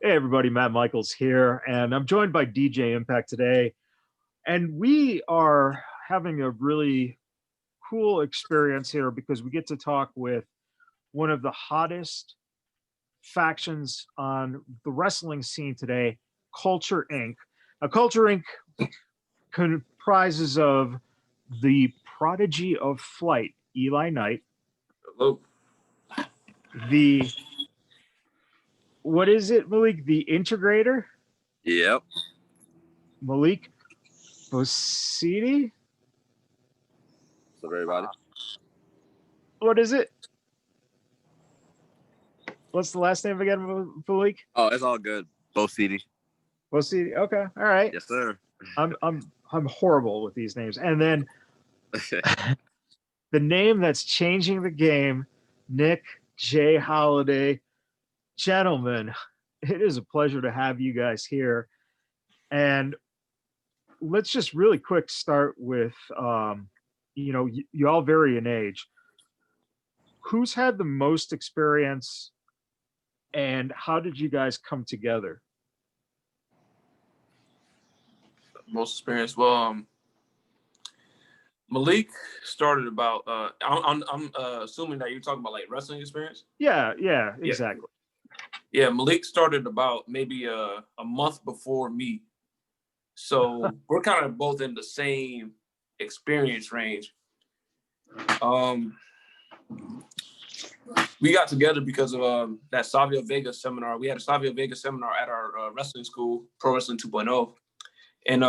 Hey everybody, Matt Michaels here, and I'm joined by DJ Impact today. And we are having a really cool experience here because we get to talk with one of the hottest factions on the wrestling scene today, Culture Inc. Now, Culture Inc. comprises of the prodigy of flight, Eli Knight, Hello. the what is it, Malik? The integrator? Yep. Malik Bosede? What's up, everybody? What is it? What's the last name again, Malik? Oh, it's all good. Bosede. Bosede. Okay, all right. Yes, sir. I'm horrible with these names. And then the name that's changing the game, Nick J. Holiday. Gentlemen, it is a pleasure to have you guys here. And let's just really quick start with, you all vary in age. Who's had the most experience and how did you guys come together? Most experience. Well, Malik started about. I'm assuming that you're talking about like wrestling experience. Yeah, exactly. Yeah, Malik started about maybe a month before me, so we're kind of both in the same experience range. We got together because of that Savio Vega seminar. We had a Savio Vega seminar at our wrestling school, Pro Wrestling 2.0. And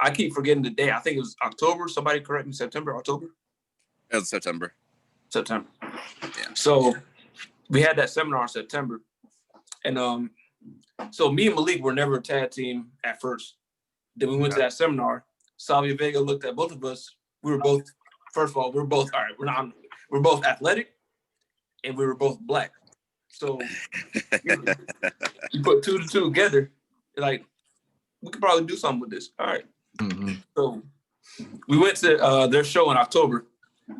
I keep forgetting the day. I think it was October. Somebody correct me. September, October? It was September. September. Yeah. So we had that seminar in September. And so me and Malik were never a tag team at first. Then we went to that seminar. Savio Vega looked at both of us. We were both, first of all, we're both, all right, we're both athletic and we were both black. So you put two to two together, like, we could probably do something with this. All right. Mm-hmm. So we went to their show in October.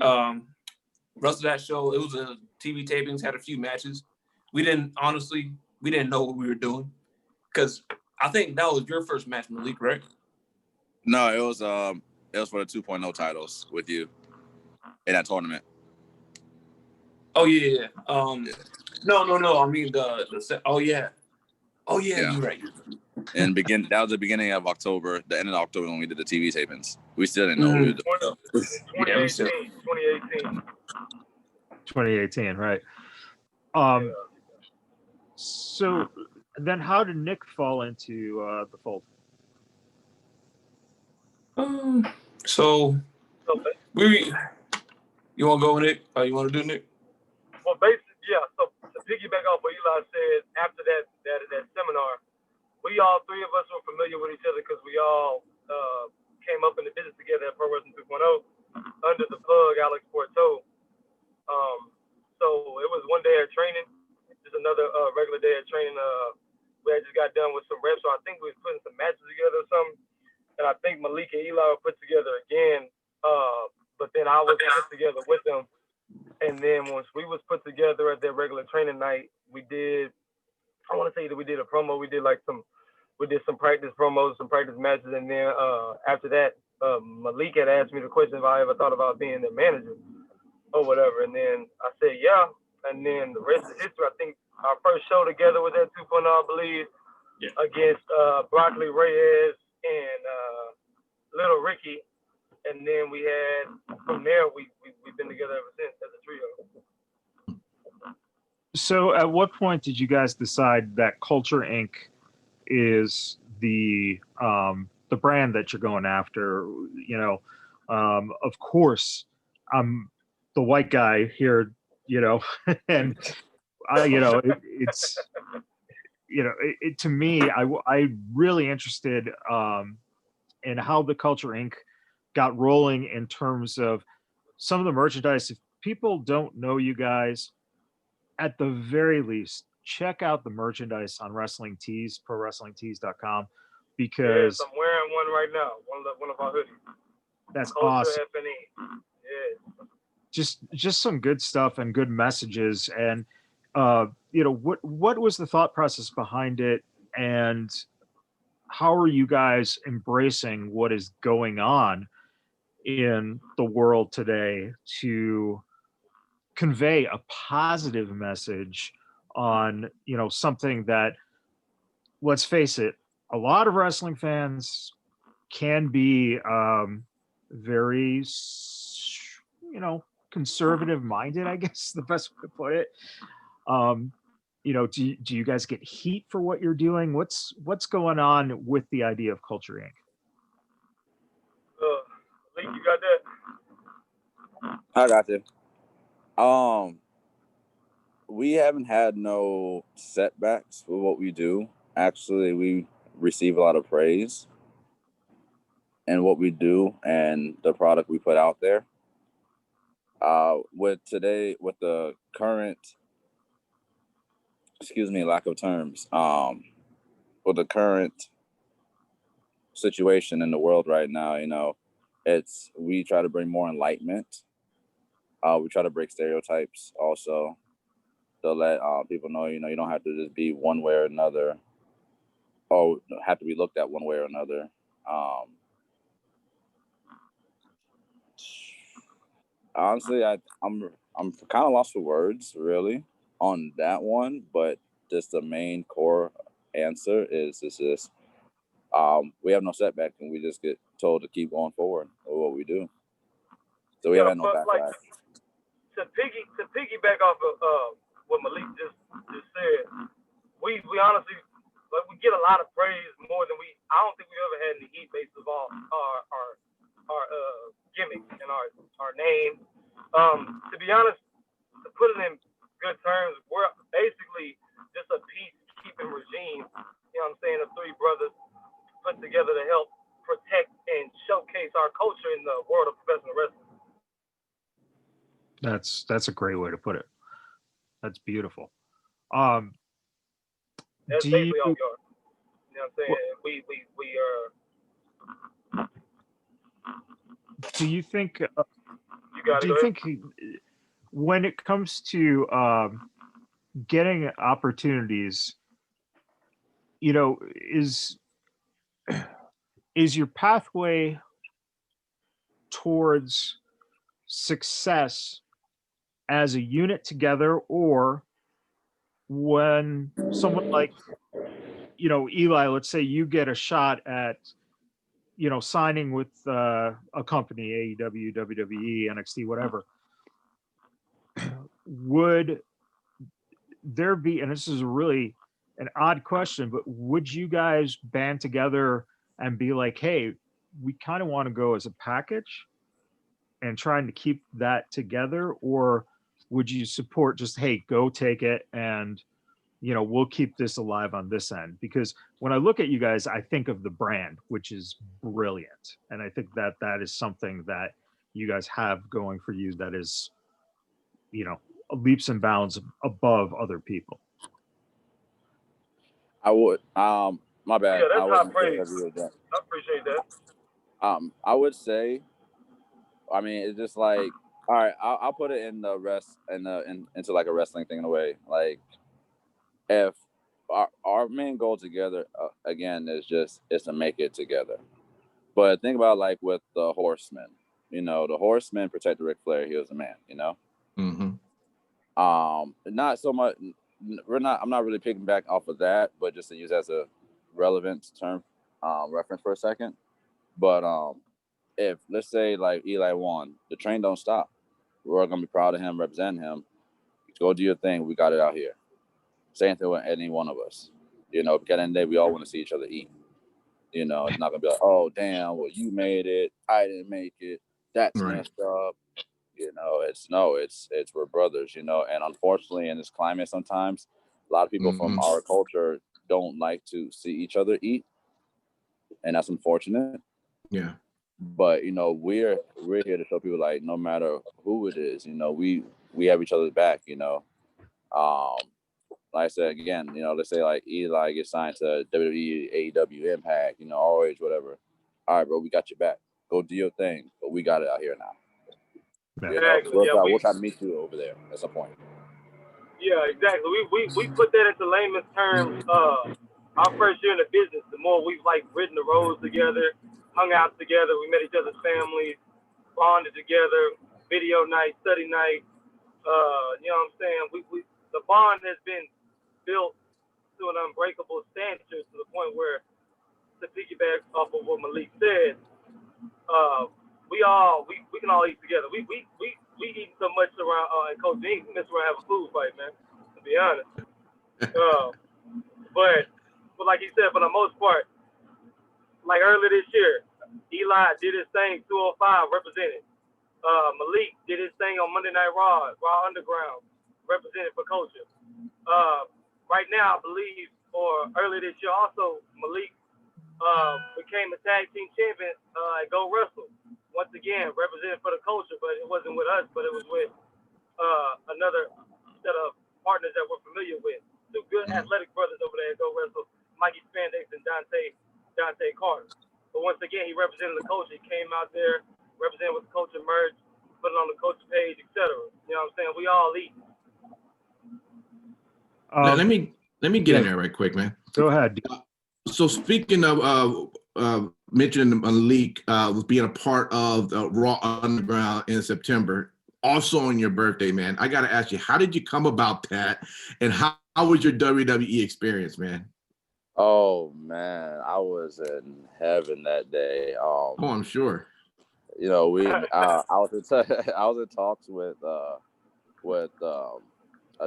Wrestled that show. It was a TV tapings, had a few matches. We didn't know what we were doing. Because I think that was your first match, Malik, right? No, it was for the 2.0 titles with you in that tournament. Oh yeah. No. I mean yeah. You're right. And that was the beginning of October, the end of October when we did the TV tapings. We still didn't know what we were doing. 2018, right. So then how did Nick fall into the fold? So you want to go, Nick? You want to do Nick? Well, basically, yeah. So to piggyback off what Eli said, after that seminar, we all three of us were familiar with each other because we all came up in the business together at Pro Wrestling 2.0 under the plug Alex Porto. So it was one day of training, just another regular day of training. We had just got done with some reps, so I think we was putting some matches together or something. And I think Malik and Eli were put together again, but then I was put together with them. And then once we was put together at their regular training night, we did. I want to say that we did a promo. We did some practice promos, some practice matches, and then after that, Malik had asked me the question if I ever thought about being their manager or whatever, and then I said yeah, and then the rest is history. I think our first show together was at 2.0, I believe, against Broccoli Reyes and Little Ricky, and then we had from there we've been together ever since as a trio. So at what point did you guys decide that Culture Inc. is the brand that you're going after? Of course, I'm the white guy here, and it's to me, I really interested in how the Culture Inc. got rolling in terms of some of the merchandise. If people don't know you guys, at the very least, check out the merchandise on Wrestling Tees, ProWrestlingTees.com, because I'm wearing one right now. One of our hoodies. That's Culture awesome. FNE. Yeah. Just some good stuff and good messages. And what was the thought process behind it, and how are you guys embracing what is going on in the world today to convey a positive message on, something that, let's face it, a lot of wrestling fans can be very, conservative minded, I guess is the best way to put it. Do you guys get heat for what you're doing? What's going on with the idea of Culture Inc? Lee, you got that? I got you. We haven't had no setbacks for what we do. Actually, we receive a lot of praise in what we do and the product we put out there. With the current, lack of terms, with the current situation in the world right now, we try to bring more enlightenment. We try to break stereotypes also to let people know, you don't have to just be one way or another, or have to be looked at one way or another. Honestly, I'm kind of lost for words, really, on that one. But just the main core answer is we have no setback, and we just get told to keep going forward with what we do. So we haven't had no backlash. To piggyback off of what Malik just said, we honestly, we get a lot of praise more than I don't think we've ever had any heat based of our gimmicks and our name. To be honest, to put it in good terms, we're basically just a peacekeeping regime. You know what I'm saying? Of three brothers put together to help protect and showcase our culture in the world of professional wrestling. That's a great way to put it. That's beautiful. That's basically all we are. You know what I'm saying? Do you think? Do you think when it comes to getting opportunities, is your pathway towards success as a unit together, or when someone like, Eli, let's say you get a shot at, signing with a company, AEW, WWE, NXT, whatever, would there be, and this is really an odd question, but would you guys band together and be like, hey, we kind of want to go as a package and trying to keep that together? Or would you support just, hey, go take it and, we'll keep this alive on this end? Because when I look at you guys, I think of the brand, which is brilliant. And I think that is something that you guys have going for you that is, leaps and bounds above other people. I would. My bad. Yeah, that's high praise. I appreciate that. I would say, I mean, it's just like, all right, I'll put it in the into like a wrestling thing in a way. Like, if our main goal together, again, is to make it together. But think about like with the Horsemen, the Horsemen protected Ric Flair. He was a man, Mm-hmm. Not so much. I'm not really picking back off of that, but just to use as a relevant term, reference for a second. But if let's say like Eli won, the train don't stop. We're gonna be proud of him, representing him. Go do your thing. We got it out here. Same thing with any one of us. Because at the end of the day, we all want to see each other eat. It's not gonna be like, oh damn, well you made it, I didn't make it. That's messed up. It's we're brothers. And unfortunately, in this climate, sometimes a lot of people from our culture don't like to see each other eat, and that's unfortunate. Yeah. But we're here to show people, like, no matter who it is, we have each other's back. Like I said again, let's say like Eli gets signed to WWE, AEW, Impact, ROH, whatever. All right, bro, we got your back. Go do your thing, but we got it out here now. Yeah. We'll try to meet you over there at some point. Yeah, exactly. We put that into layman's terms. Our first year in the business, the more we've like ridden the roads together, hung out together, we met each other's families, bonded together, video night, study night. You know what I'm saying? We the bond has been built to an unbreakable stature to the point where, to piggyback off of what Malik said, we can all eat together. We eat so much around in Coach Inc. We mess around have a food fight, man. To be honest. But like he said, for the most part, like earlier this year, Eli did his thing, 205 represented. Malik did his thing on Monday Night Raw, Raw Underground, represented for culture. Right now, I believe, or earlier this year also, Malik became a tag team champion at Go Wrestle. Once again, represented for the culture, but it wasn't with us, but it was with another set of partners that we're familiar with. Two good athletic brothers over there at Go Wrestle, Mikey Spandex and Dante Carter. But once again, he represented the culture. He came out there, represented with the culture merch, put it on the culture page, etc. You know what I'm saying? We all eat. Let me get in there right quick, man. Go ahead. So speaking of mentioning Malik being a part of the Raw Underground in September, also on your birthday, man, I got to ask you, how did you come about that, and how was your WWE experience, man? Oh man, I was in heaven that day. Oh, I'm sure. You know, I was in talks with a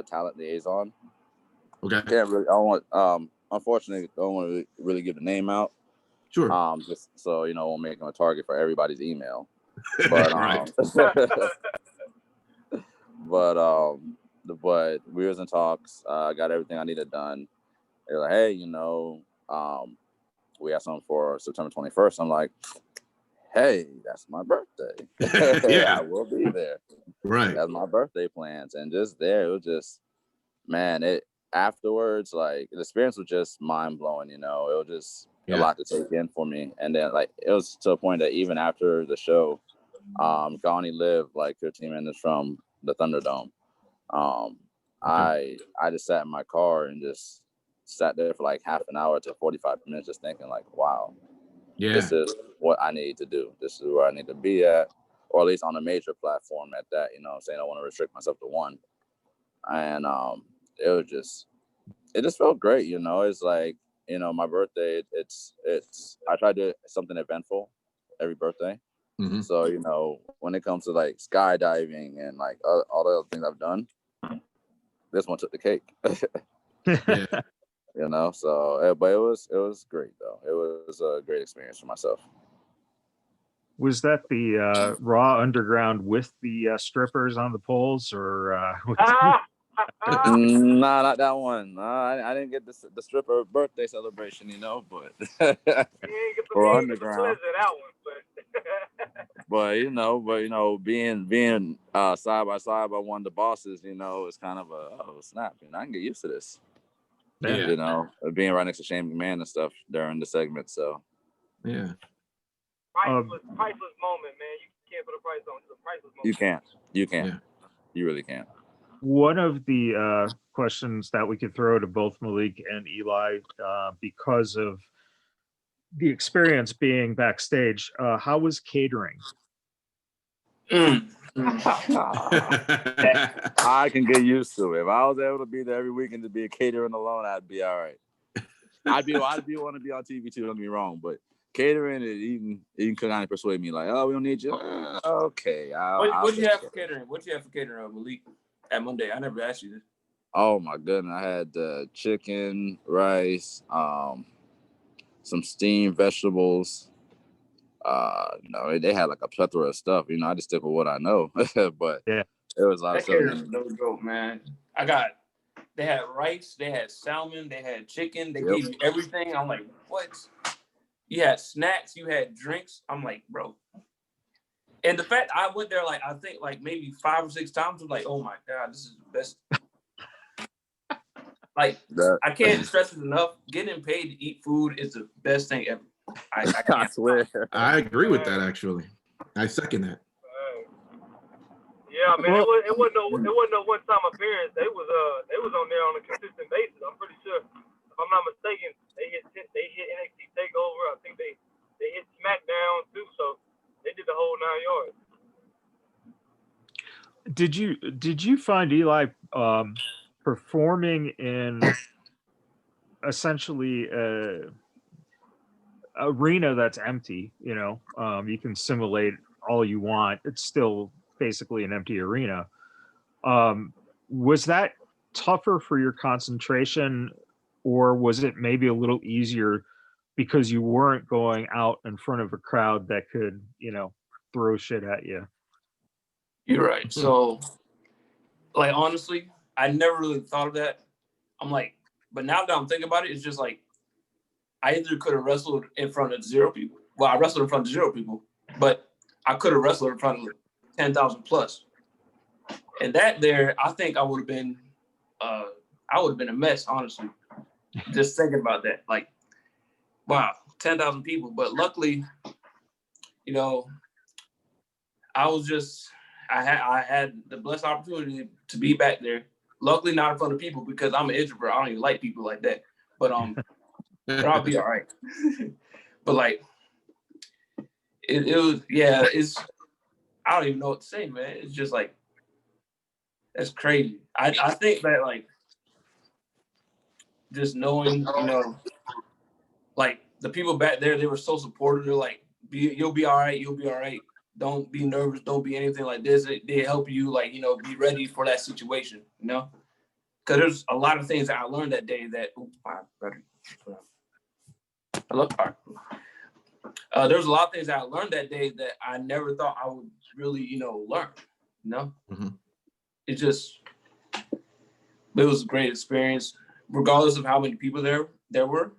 talent liaison. Okay. Unfortunately, don't want to really give the name out. Sure. Just so you know, won't make them a target for everybody's email. But Right. but we was in talks. Got everything I needed done. They're like, hey, you know, we have something for September 21st. I'm like, hey, that's my birthday. Yeah. I will be there. Right. That's my birthday plans. And just there, it was just, man, it afterwards, like the experience was just mind blowing, you know. It was just a lot to take in for me. And then like it was to a point that even after the show, Gani lived like 15 minutes from the Thunderdome. I just sat in my car and just sat there for like half an hour to 45 minutes just thinking like, wow, this is what I need to do. This is where I need to be at, or at least on a major platform at that, you know what I'm saying? I want to restrict myself to one. And it just felt great, you know. It's like, you know, my birthday, it's I try to do something eventful every birthday. Mm-hmm. So, you know, when it comes to like skydiving and like all the other things I've done, this one took the cake. Yeah. You know, so but it was great though. It was a great experience for myself. Was that the Raw Underground with the strippers on the poles, or? Nah, not that one. I didn't get the stripper birthday celebration, you know, but Raw Underground. That one, but you know, being side by side by one of the bosses, you know, it's kind of a snap. You know, I can get used to this. Yeah. You know, being right next to Shane McMahon and stuff during the segment. So yeah. Priceless moment, man. You can't put a price on it. It's a priceless moment. You can't. Yeah. You really can't. One of the questions that we could throw to both Malik and Eli, because of the experience being backstage, how was catering? I can get used to it. If I was able to be there every weekend to be a catering alone, I'd be all right. I'd want to be on TV too. Don't get me wrong, but catering, you can kind of persuade me like, oh, we don't need you. Okay. What do you have for catering? What do you have for catering, Malik, at Monday? I never asked you this. Oh my goodness, I had chicken, rice, some steamed vegetables. No, they had like a plethora of stuff. You know, I just stick with what I know. But yeah, it was a lot of stuff. No joke, man. They had rice, they had salmon, they had chicken, they gave you everything. I'm like, what? You had snacks, you had drinks. I'm like, bro. And the fact I went there, like, I think like maybe 5 or 6 times, I'm like, oh my God, this is the best. Like, I can't stress it enough. Getting paid to eat food is the best thing ever. I swear. I agree with that, actually. I second that. Yeah, Yeah, man, Well- it wasn't no one time appearance. They was on there on a consistent basis. I'm pretty sure. If I'm not mistaken, they hit NXT Takeover. I think they hit SmackDown too. So they did the whole 9 yards. Did you find Eli performing in essentially a arena that's empty? You know, you can simulate all you want. It's still basically an empty arena. Was that tougher for your concentration, or was it maybe a little easier because you weren't going out in front of a crowd that could, you know, throw shit at you? You're right. So, like, honestly, I never really thought of that. I'm like, but now that I'm thinking about it, it's just like, I either could have wrestled in front of 0 people. Well, I wrestled in front of 0 people, but I could have wrestled in front of 10,000 plus. And that there, I think I would have been a mess, honestly. Just thinking about that, like, wow, 10,000 people. But luckily, you know, I had the blessed opportunity to be back there. Luckily, not in front of people because I'm an introvert. I don't even like people like that. But but I'll be all right. But like, it was, yeah. I don't even know what to say, man. It's just like, that's crazy. I think that, like, just knowing, you know, like, the people back there, they were so supportive. They're like, you'll be all right. You'll be all right. Don't be nervous. Don't be anything like this. They help you, like, you know, be ready for that situation, you know? Because there's a lot of things that I learned that day that, there's a lot of things that I learned that day that I never thought I would really, you know, learn, you know? Mm-hmm. It was a great experience, regardless of how many people there were.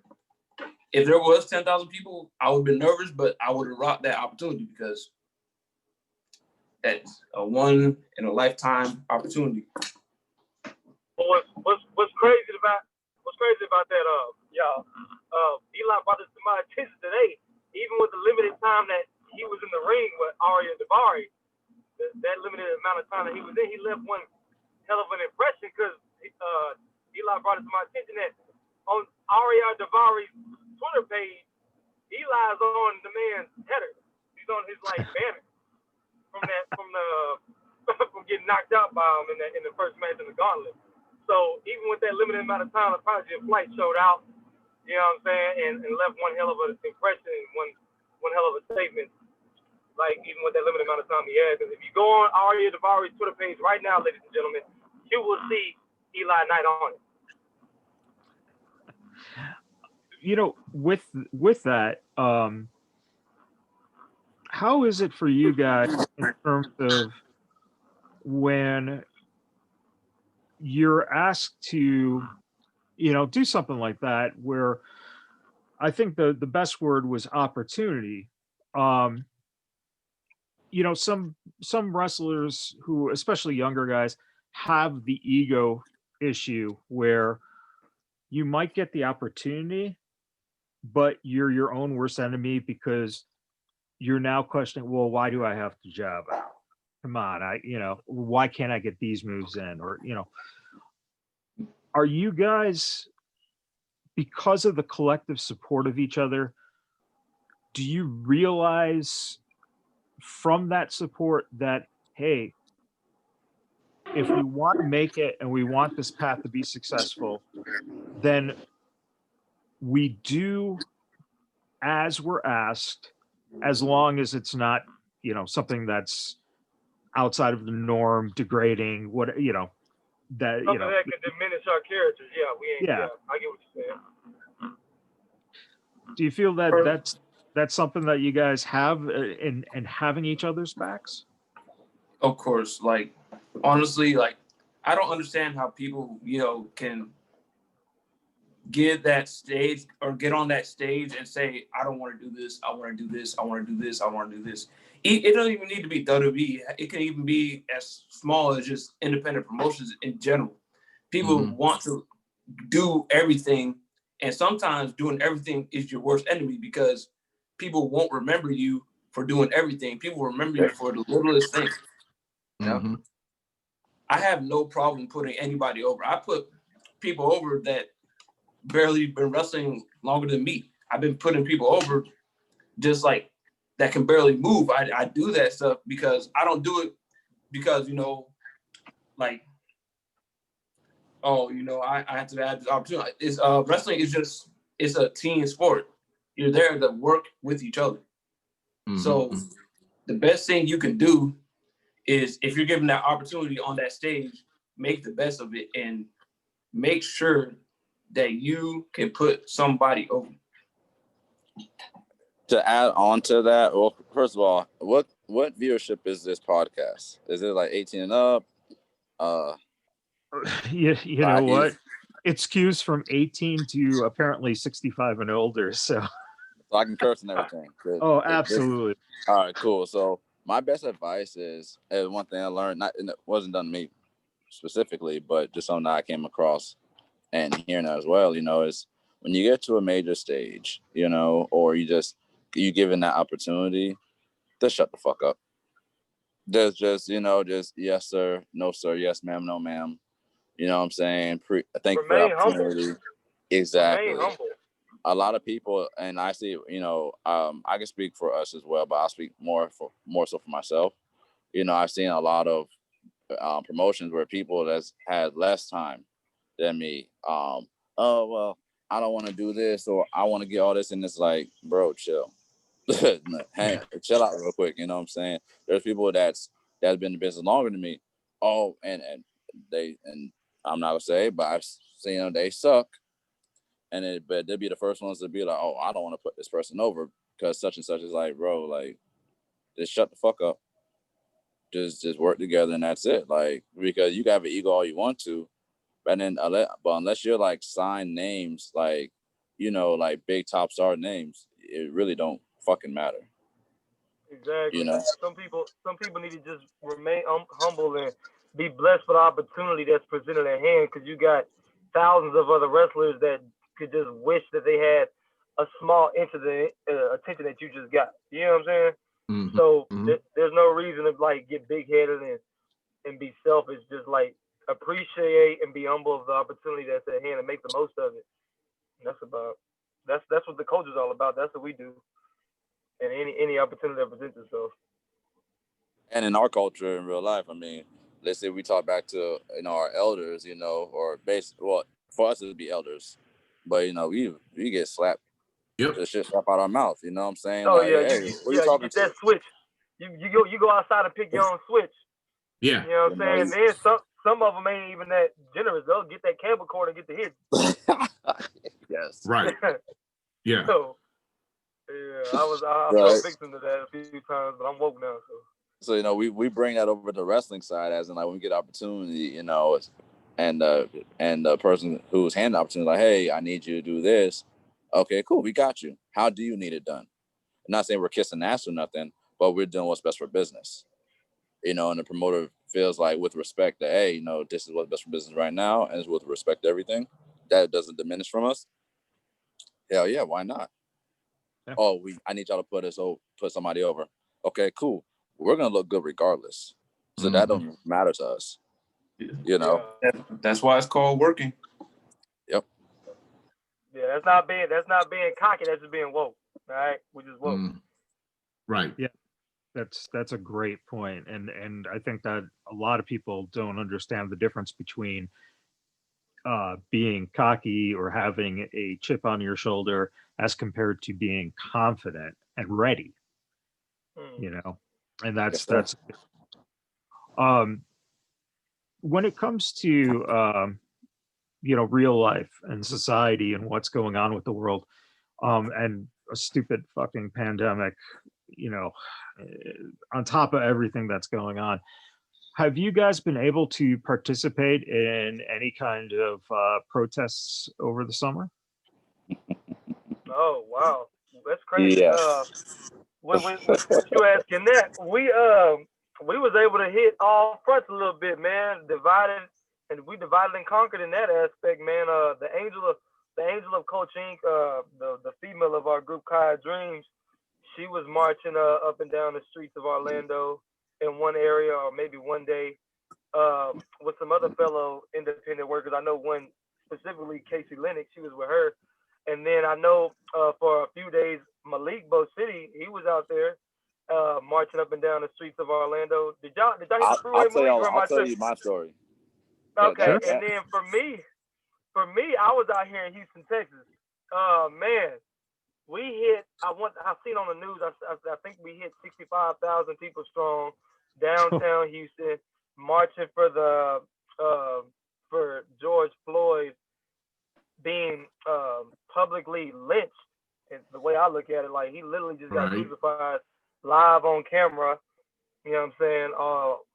If there was 10,000 people, I would have been nervous, but I would have rocked that opportunity because that's a one in a lifetime opportunity. What's crazy about that, y'all? Eli brought this to my attention today. Even with the limited time that he was in the ring with Arya Davari, that limited amount of time that he was in, he left one hell of an impression because Eli brought it to my attention that on Arya Davari's Twitter page, Eli's on the man's header. He's on his, like, banner from getting knocked out by him in the first match in the Gauntlet. So even with that limited amount of time, the Prodigy of Flight showed out, you know what I'm saying, and left one hell of an impression, one hell of a statement. Like, even with that limited amount of time he had, because if you go on Arya Davari's Twitter page right now, ladies and gentlemen, you will see Eli Knight on it. You know, with that, how is it for you guys in terms of when you're asked to, you know, do something like that, where I think the best word was opportunity. You know, some wrestlers who, especially younger guys, have the ego issue where you might get the opportunity, but you're your own worst enemy because you're now questioning, well, why do I have to job out? Come on, why can't I get these moves in? Or, you know, are you guys, because of the collective support of each other, do you realize from that support that, hey, if we want to make it and we want this path to be successful, then we do as we're asked, as long as it's not, you know, something that's outside of the norm, degrading, what, you know, that, something you know, that can diminish our characters. Yeah, we ain't. Yeah. I get what you're saying. do you feel that that's something that you guys have in having each other's backs? Of course, like, honestly, like, I don't understand how people, you know, can get that stage or get on that stage and say, I don't want to do this, I want to do this, I want to do this, I want to do this. It doesn't even need to be WWE. It can even be as small as just independent promotions in general. People want to do everything, and sometimes doing everything is your worst enemy because people won't remember you for doing everything. People remember you for the littlest things. You know? I have no problem putting anybody over. I put people over that barely been wrestling longer than me. I've been putting people over just like that can barely move. I do that stuff because I don't do it because, like, oh, I have to have this opportunity. It's wrestling is just, it's a team sport. You're there to work with each other. Mm-hmm. So the best thing you can do is, if you're given that opportunity on that stage, make the best of it and make sure that you can put somebody over. To add on to that, well, first of all, what viewership is this podcast? Is it like 18 and up? You know what? It skews from 18 to apparently 65 and older. So I can curse and everything. oh, absolutely. All right, cool. So my best advice is one thing I learned, and it wasn't done to me specifically, but just something that I came across and hearing that as well, is when you get to a major stage, or you given that opportunity, just shut the fuck up. There's just yes sir, no sir, yes ma'am, no ma'am. You know what I'm saying? Thank you for the opportunity. Humble. Exactly. Remain humble. A lot of people, and I see, I can speak for us as well, but I'll speak more so for myself. I've seen a lot of promotions where people that's had less time than me. Oh well, I don't want to do this, or I want to get all this, and it's like, bro, chill. Chill out real quick. You know what I'm saying? There's people that's been in the business longer than me. Oh, and I'm not gonna say, but I've seen them, they suck. But they'll be the first ones to be like, oh, I don't want to put this person over because such and such is like, bro, like, just shut the fuck up. Just work together and that's it. Like, because you can have an ego all you want to, but unless you're like signed names, like, like big top star names, it really don't fucking matter. Exactly. Some people need to just remain humble and be blessed for the opportunity that's presented at hand, because you got thousands of other wrestlers that could just wish that they had a small inch of the attention that you just got. You know what I'm saying? Mm-hmm. So there's no reason to like get big headed and be selfish. Just like appreciate and be humble of the opportunity that's at hand and make the most of it. And that's what the culture is all about. That's what we do. And any opportunity that presents itself. And in our culture in real life, I mean, let's say we talk back to our elders, or for us it would be elders, but we get slapped. Yep. The shit slap out our mouth. You know what I'm saying? Oh like, yeah, hey, you get that switch. You go outside and pick your own switch. Yeah. You know what I'm saying? Then some of them ain't even that generous. They'll get that cable cord and get the hit. Yes. Right. Yeah. So, yeah, I fell victim to that a few times, but I'm woke now. So we bring that over to the wrestling side, as in like when we get opportunity, and the person who's handing the opportunity, like, hey, I need you to do this. Okay, cool, we got you. How do you need it done? I'm not saying we're kissing ass or nothing, but we're doing what's best for business. And the promoter feels like, with respect, that, hey, this is what's best for business right now, and it's with respect to everything. That doesn't diminish from us. Hell yeah, why not? Yeah. Oh, I need y'all to put somebody over. Okay, cool. We're gonna look good regardless. So that don't matter to us. Yeah. That's why it's called working. Yep. Yeah, that's not being cocky. That's just being woke. All right, we just woke. Right. Yeah, that's a great point, and I think that a lot of people don't understand the difference between being cocky or having a chip on your shoulder as compared to being confident and ready. And that's when it comes to real life and society and what's going on with the world, and a stupid fucking pandemic, on top of everything that's going on. Have you guys been able to participate in any kind of protests over the summer? Oh wow, that's crazy. Yeah. When you asking that, we was able to hit all fronts a little bit, man. We divided and conquered in that aspect, man. The angel of Coach Inc., the female of our group, Kaya Dreams, she was marching up and down the streets of Orlando in one area, or maybe one day. with some other fellow independent workers. I know one specifically, Casey Lennox. She was with her, and then I know for a few days Malik Bosede, he was out there marching up and down the streets of Orlando. Did y'all hit the freeway? I'll tell you my story. Okay, and then for me, I was out here in Houston, Texas. Man, we hit. I seen on the news. I think we hit 65,000 people strong downtown Houston, marching for the for George Floyd being publicly lynched. And the way I look at it, like he literally just got crucified live on camera. You know what I'm saying?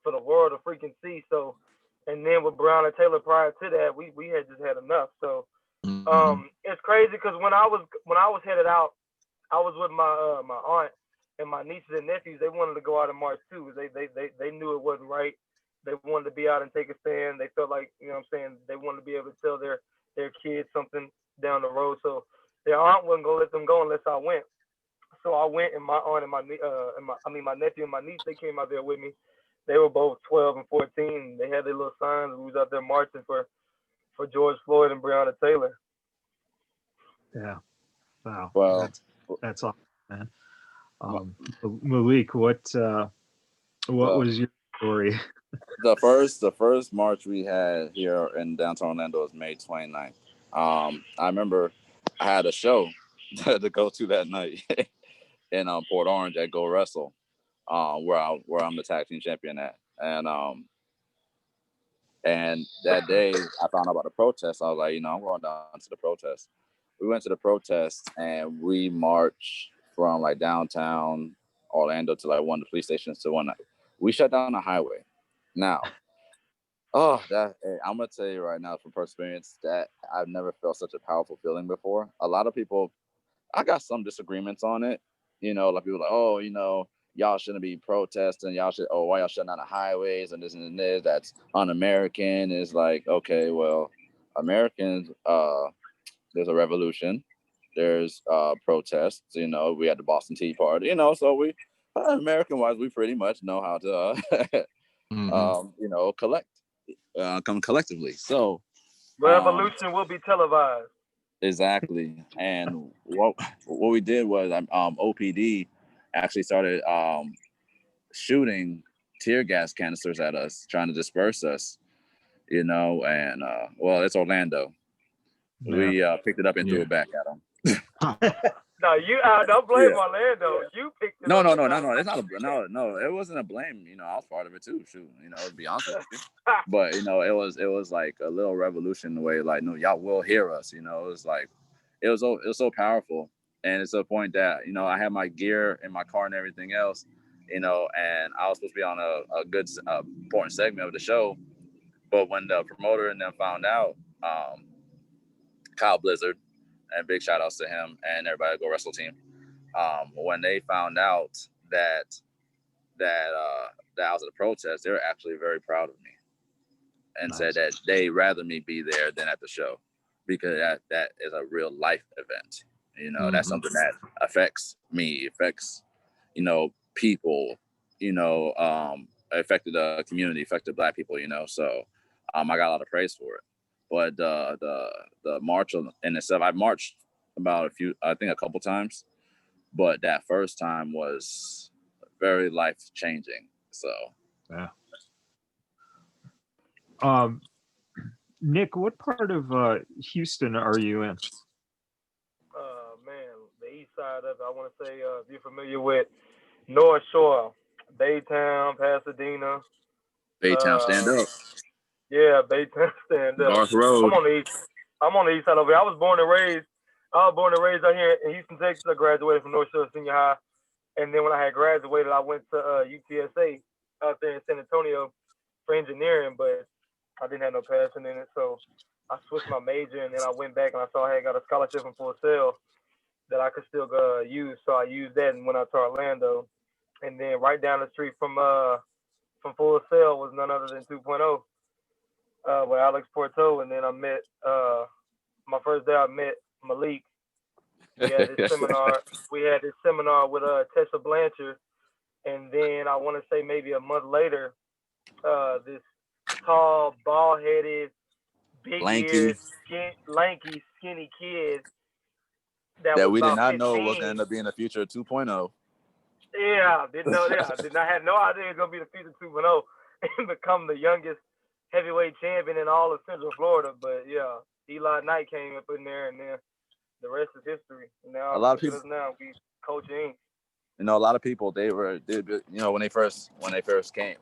For the world to freaking see. So, and then with Breonna Taylor prior to that, we had just had enough. So, it's crazy because when I was headed out, I was with my my aunt and my nieces and nephews. They wanted to go out and march too. They knew it wasn't right. They wanted to be out and take a stand. They felt like, you know what I'm saying, they wanted to be able to tell their kids something down the road. So their aunt wasn't gonna let them go unless I went. So I went, and my aunt and my nephew and my niece, they came out there with me. They were both 12 and 14. They had their little signs. We was out there marching for George Floyd and Breonna Taylor. Yeah. Wow. Well, that's awesome, man. Malik, what was your story? The first march we had here in downtown Orlando was May 29th. I remember I had a show to go to that night in Port Orange at Go Wrestle, where I'm the tag team champion at, and that day I found out about the protest. I was like, I'm going down to the protest. We went to the protest and we marched from like downtown Orlando to like one of the police stations to one. We shut down the highway. Now, I'm gonna tell you right now from experience that I've never felt such a powerful feeling before. A lot of people, I got some disagreements on it. Like people like, oh, y'all shouldn't be protesting. Why y'all shutting down the highways and this and this? That's un-American. It's like, okay, well, Americans, there's a revolution. There's protests. We had the Boston Tea Party. So we, American-wise, we pretty much know how to, come collectively. So revolution will be televised. Exactly. And what we did was OPD actually started shooting tear gas canisters at us, trying to disperse us, and it's Orlando. Yeah. We picked it up and threw it back at them. No, you don't blame Orlando. You picked it up. No. It's not no. It wasn't a blame. I was part of it too. Shoot, to be honest with you. But it was like a little revolution the way, like, no, y'all will hear us. It was like it was so powerful, and it's a point that I had my gear in my car and everything else, and I was supposed to be on a good important segment of the show, but when the promoter and them found out, Kyle Blizzard. And big shout outs to him and everybody at Go Wrestle team. When they found out that I was at a protest, they were actually very proud of me and said that they'd rather me be there than at the show, because that is a real life event. That's something that affects me, affects people, affected the community, affected Black people. So I got a lot of praise for it. But the march in itself, I marched about a couple times, but that first time was very life changing. So, yeah. Nick, what part of Houston are you in? Man, the east side of it. I want to say, if you're familiar with North Shore, Baytown, Pasadena. Baytown, stand up. Yeah, Baytown, stand up. North Road. I'm on the east side over here. I was born and raised out here in Houston, Texas. I graduated from North Shore Senior High, and then when I had graduated, I went to UTSA out there in San Antonio for engineering, but I didn't have no passion in it, so I switched my major, and then I went back and I saw I had got a scholarship from Full Sail that I could still use, so I used that and went out to Orlando, and then right down the street from Full Sail was none other than 2.0. With Alex Porto, and then I met my first day I met Malik. We had this seminar. With Tessa Blanchard, and then I want to say maybe a month later, this tall, bald-headed, big Lanky. ears, lanky, skinny kid that was we did about not 15. know was gonna end up being the future 2.0. Yeah, didn't know that. Did not have no idea it was gonna be the future 2.0 and become the youngest heavyweight champion in all of Central Florida. But yeah, Eli Knight came up in there, and then the rest is history. Now A lot of people, we coach iinc. you know, a lot of people they you know, when he came,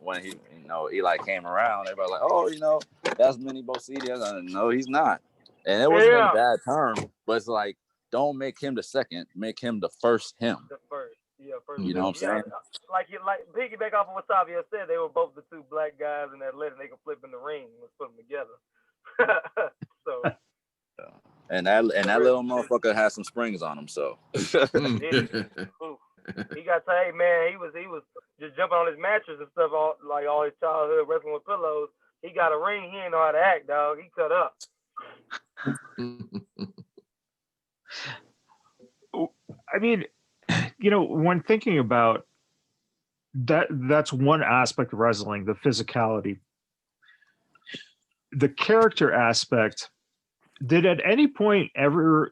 when he, you know, Eli came around, everybody like, oh, you know, that's Malik Bosede. No, he's not. And it wasn't in bad term, but it's like, don't make him the second, make him the first him. The first. Yeah, first. You know what I'm saying? Like piggyback off of what Savia said, they were both the two black guys in that letter. They could flip in the ring. Let's put them together. So. And that little motherfucker has some springs on him. So. He got to, hey man, he was just jumping on his mattress and stuff all his childhood wrestling with pillows. He got a ring. He ain't know how to act, dog. He cut up. I mean, you know, when thinking about that's one aspect of wrestling, the physicality. The character aspect, did anyone ever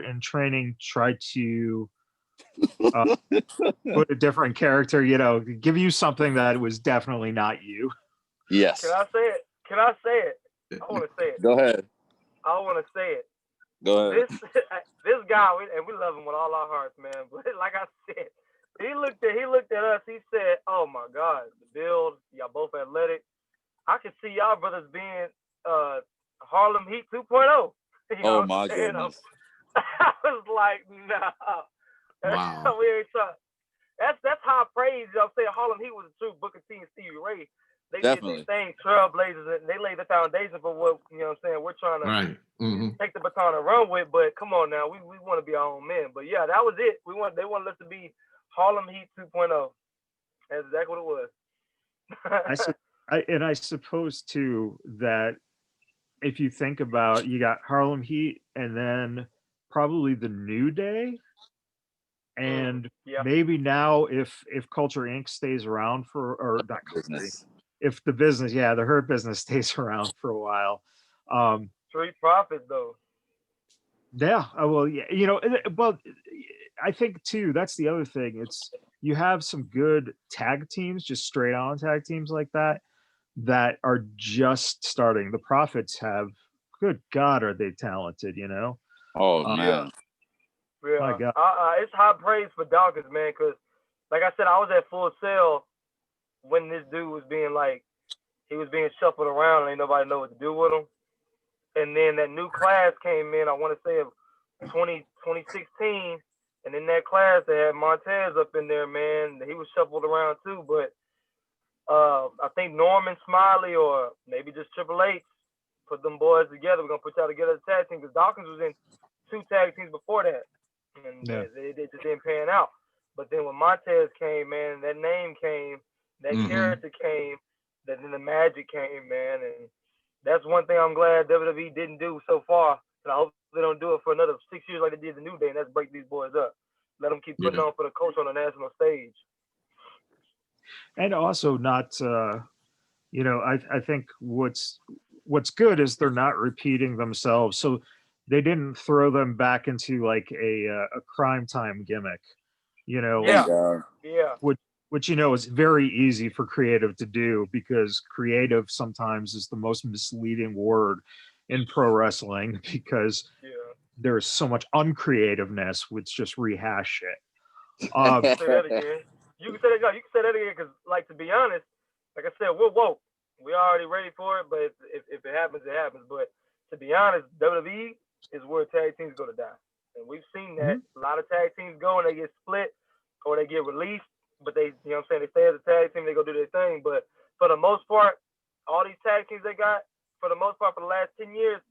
in training try to put a different character, you know, give you something that was definitely not you? Yes. Can I say it? I want to say it. Go ahead. I want to say it. Go ahead. This guy, and we love him with all our hearts, man. But like I said, he looked at us. He said, "Oh my God, the build, y'all both athletic. I could see y'all brothers being Harlem Heat 2.0." You know Oh my goodness. I was like, "Nah." Wow. We ain't trying. That's high praise. You know what I'm saying? Harlem Heat was a true Booker T and Stevie Ray. They Definitely. did their thing, trailblazers, and they laid the foundation for what, you know what I'm saying, we're trying to take the baton and run with. But come on now, we want to be our own men. But yeah, that was it. They wanted us to be Harlem Heat 2.0. That's exactly what it was. I suppose too that if you think about, you got Harlem Heat and then probably the New Day. And maybe now if Culture Inc. stays around or not business. If the business, the Hurt Business stays around for a while. Street Profits though. Yeah, well, yeah, you know, well, I think too, that's the other thing. It's, you have some good tag teams, just straight on tag teams like that are just starting. The Profits have, good God, are they talented, you know? Oh, man. Yeah, my God. It's high praise for Dawkins, man, because like I said, I was at Full Sail when this dude was being shuffled around and ain't nobody know what to do with him. And then that new class came in, I want to say of 2016, and in that class they had Montez up in there, man. He was shuffled around too, but I think Norman Smiley or maybe just Triple H put them boys together. We're gonna put y'all together as a tag team, because Dawkins was in 2 tag teams before that. And they just didn't pan out. But then when Montez came, man, that name came, that character came, then the magic came, man. And that's one thing I'm glad WWE didn't do so far. And I hope they don't do it for another 6 years like they did the New Day, and that's break these boys up. Let them keep putting on for the culture on the national stage. And also not, you know, I think what's good is they're not repeating themselves. So they didn't throw them back into like a crime time gimmick, you know. Which you know is very easy for creative to do, because creative sometimes is the most misleading word in pro wrestling, because there's so much uncreativeness with just rehash shit. Say that again. You can say that. You can say that again, because, like, to be honest, like I said, we're woke. We already ready for it, but if it happens, it happens. But to be honest, WWE is where tag teams go to die. And we've seen that. A lot of tag teams go and they get split or they get released, but they, you know what I'm saying, they stay as a tag team, they go do their thing. But for the most part, all these tag teams they got, for the most part, for the last 10 years,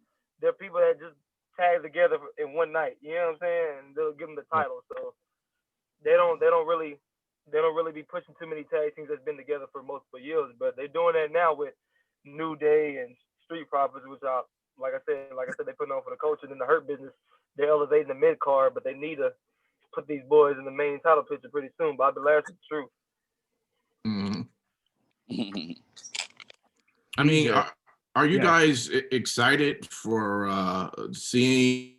they're people that just tag together in one night. You know what I'm saying? And they'll give them the title. So they don't really be pushing too many tag teams that's been together for multiple years. But they're doing that now with New Day and Street Profits, which are, like I said, they putting on for the culture. And in the Hurt Business, they're elevating the mid card, but they need to put these boys in the main title picture pretty soon. Bobby Lashley's the truth. I mean, DJ. are you Yeah. guys excited for seeing,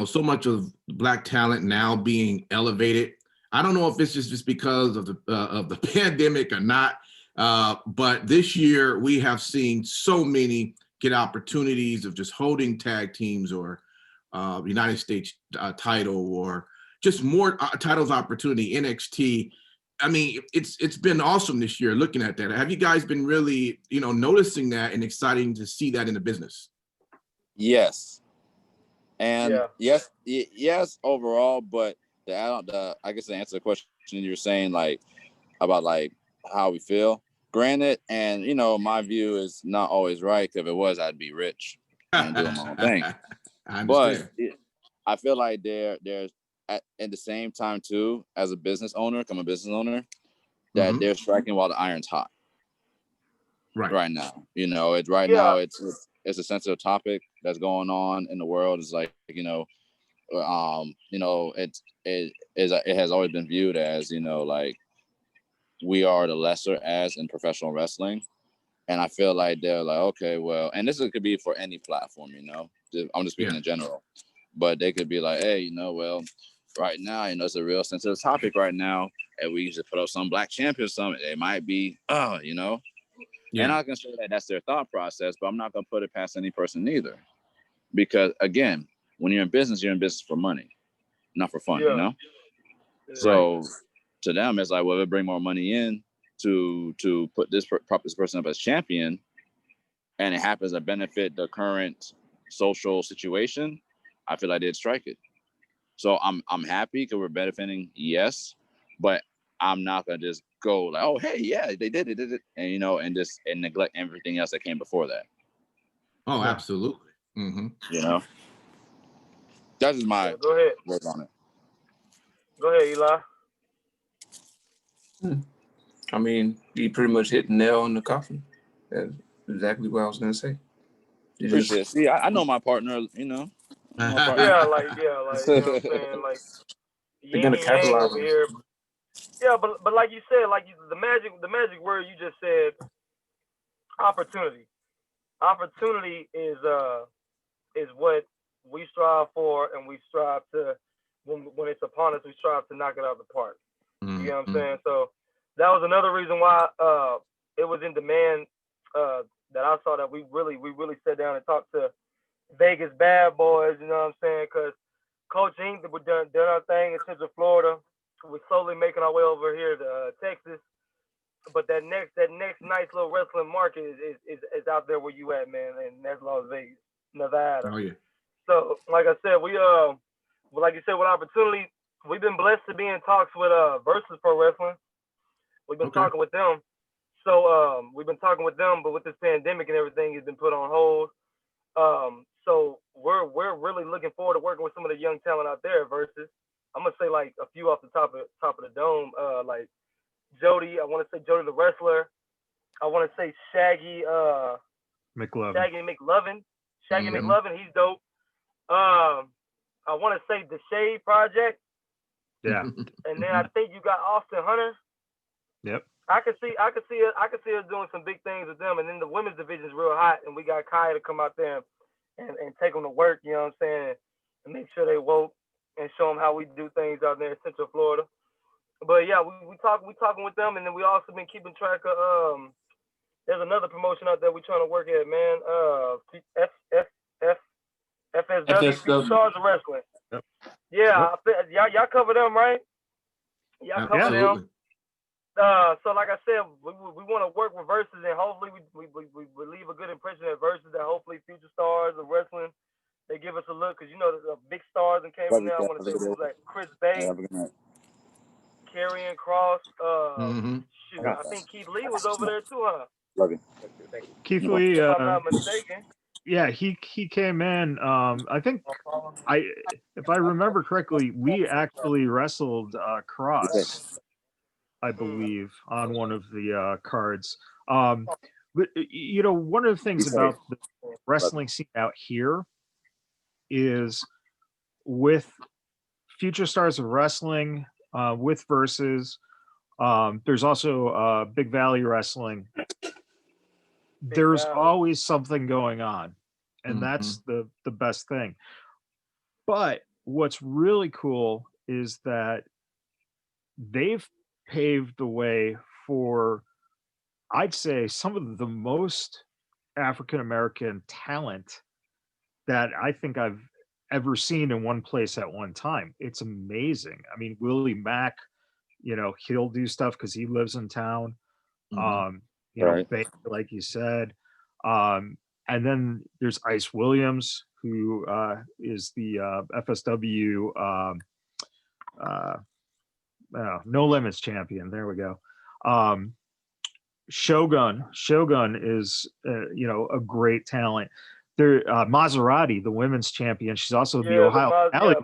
so much of Black talent now being elevated? I don't know if it's just because of the pandemic or not, but this year we have seen so many get opportunities of just holding tag teams or United States title, or just more titles opportunity, NXT. I mean, it's been awesome this year looking at that. Have you guys been really, noticing that and exciting to see that in the business? Yes. And Yeah. yes, overall, but I guess to answer the question you were saying, like, about like how we feel. Granted, and my view is not always right, because if it was, I'd be rich and doing my own thing. I But understand. I feel like there's at the same time too, as a business owner, I'm a business owner, that Mhm. they're striking while the iron's hot right now. It's right Yeah. now it's a sensitive topic that's going on in the world. It's like, it has always been viewed as, like, we are the lesser as in professional wrestling. And I feel like they're like, okay, well, and could be for any platform, I'm just speaking Yeah. in general, but they could be like, hey, well, right now, it's a real sensitive topic right now, and we used to put up some black champion, something, it might be, Yeah. and I can say that that's their thought process, but I'm not going to put it past any person either. Because again, when you're in business for money, not for fun, Yeah. So to them, it's like, well, they bring more money in to put this person up as champion, and it happens to benefit the current social situation, I feel like they'd strike it. So I'm happy because we're benefiting, yes, but I'm not gonna just go like, oh, hey, yeah, they did it, and and neglect everything else that came before that. Oh, Yeah. absolutely. Mm-hmm. That is my Go ahead. work on it. Go ahead, Eli. I mean, you pretty much hit the nail on the coffin. That's exactly what I was gonna say. You just Appreciate it. See, I know my partner, I know my partner. Yeah, like, you know what I'm saying? Like, they're yin gonna and yang capitalize over on here. it. Yeah, but like you said, like the magic word you just said, opportunity. Opportunity is what we strive for, and we strive to, when it's upon us, we strive to knock it out of the park. You know what I'm saying? So that was another reason why it was in demand, that I saw that we really sat down and talked to Vegas BadBoyz. You know what I'm saying? Because Coach Inc. we done our thing in Central Florida. We're slowly making our way over here to Texas. But that next nice little wrestling market is out there where you at, man, and that's Las Vegas, Nevada. Oh, yeah. So, like I said, like you said, with opportunity, we've been blessed to be in talks with Versus Pro Wrestling. We've been talking with them. So we've been talking with them, but with this pandemic and everything, it's been put on hold. So we're really looking forward to working with some of the young talent out there at Versus. I'm gonna say like a few off the top of the dome, like Jody. I want to say Jody the Wrestler. I want to say Shaggy McLovin. Shaggy McLovin, he's dope. I want to say the Shade Project. Yeah. And then I think you got Austin Hunter. Yep. I could see us doing some big things with them. And then the women's division is real hot, and we got Kaya to come out there and take them to work. You know what I'm saying? And make sure they woke and show them how we do things out there in Central Florida. But yeah, we talking with them, and then we also been keeping track of there's another promotion out there we trying to work at, man. FSW, Future Stars of Wrestling. Yep. Yeah, y'all cover them, right? Y'all cover them. So like I said, we want to work with Versus, and hopefully we leave a good impression at Versus, that hopefully Future Stars of Wrestling, they give us a look, because the big stars and came from there. I want to say who's like Chris Bay, Karrion Kross, shoot, I think Keith Lee was over there too, huh? Love you. Keith Lee, if I'm not mistaken. Yeah, he came in. I think if I remember correctly, we actually wrestled Cross, I believe, on one of the cards. But one of the things about the wrestling scene out here is with Future Stars of Wrestling, with Versus, There's also Big Valley Wrestling. There's Valley. always something going on, and that's Mm-hmm. the best thing. But what's really cool is that they've paved the way for, I'd say, some of the most African American talent that I think I've ever seen in one place at one time. It's amazing. I mean, Willie Mack, you know, he'll do stuff because he lives in town. You know, Right. like you said. And then there's Ice Williams, who is the FSW No Limits champion. There we go. Shogun is you know, a great talent. There, Maserati, the women's champion. She's also the Ohio Valley.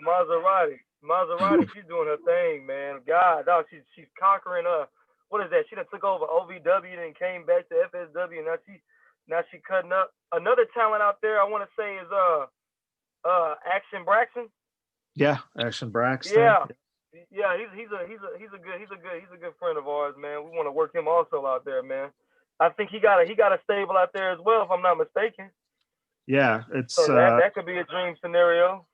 Maserati, she's doing her thing, man. God, dog, she's conquering. What is that? She done took over OVW and came back to FSW. Now she cutting up. Another talent out there, I want to say, is Action Braxton. Yeah, Action Braxton. Yeah, he's a good friend of ours, man. We want to work him also out there, man. I think he got a stable out there as well, if I'm not mistaken. Yeah, it's so that could be a dream scenario.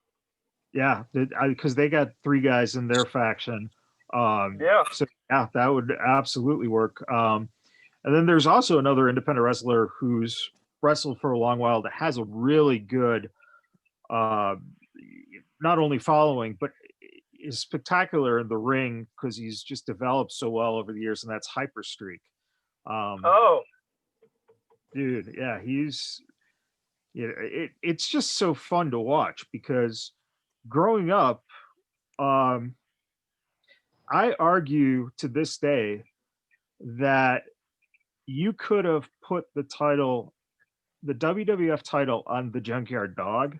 Yeah, because they got 3 guys in their faction. Yeah. So yeah, that would absolutely work. And then there's also another independent wrestler who's wrestled for a long while that has a really good, not only following, but is spectacular in the ring because he's just developed so well over the years, and that's Hyperstreak. Dude, yeah, it's just so fun to watch because growing up, I argue to this day that you could have put the WWF title on the Junkyard Dog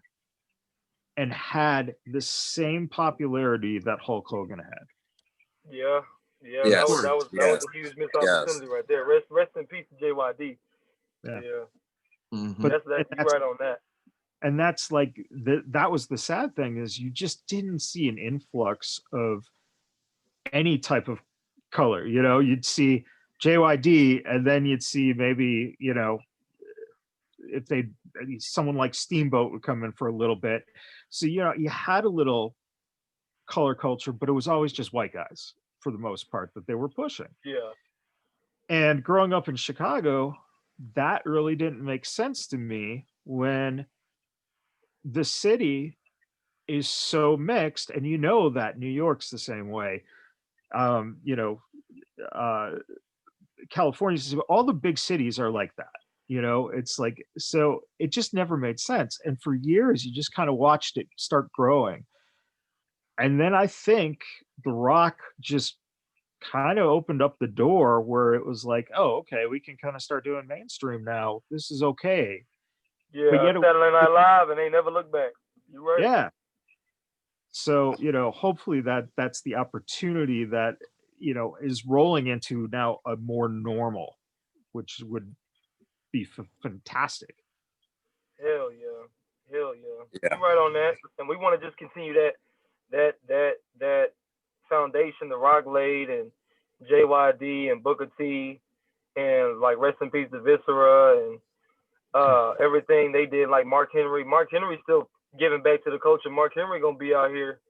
and had the same popularity that Hulk Hogan had. Yeah. Yes. That was a huge missed opportunity right there. Rest in peace to JYD. Yeah. Mm-hmm. You're right on that. And that's like that was the sad thing, is you just didn't see an influx of any type of color. You know, you'd see JYD, and then you'd see maybe, you know, if someone like Steamboat would come in for a little bit. So, you know, you had a little color culture, but it was always just white guys for the most part that they were pushing. Yeah. And growing up in Chicago, that really didn't make sense to me when the city is so mixed, and you know that New York's the same way. You know, California, all the big cities are like that. You know, it's like, so it just never made sense. And for years, you just kind of watched it start growing. And then I think The Rock just kind of opened up the door where it was like, oh, okay, we can kind of start doing mainstream now. This is okay. Yeah, but yet Saturday Night Live, and they never look back. You're right. Yeah. So, you know, hopefully that's the opportunity that, you know, is rolling into now a more normal, which would be fantastic. Hell yeah. You're right on that. And we want to just continue that foundation, the Rock laid, and JYD and Booker T, and like rest in peace to Viscera, and everything they did, like Mark Henry. Mark Henry still giving back to the culture. Mark Henry gonna be out here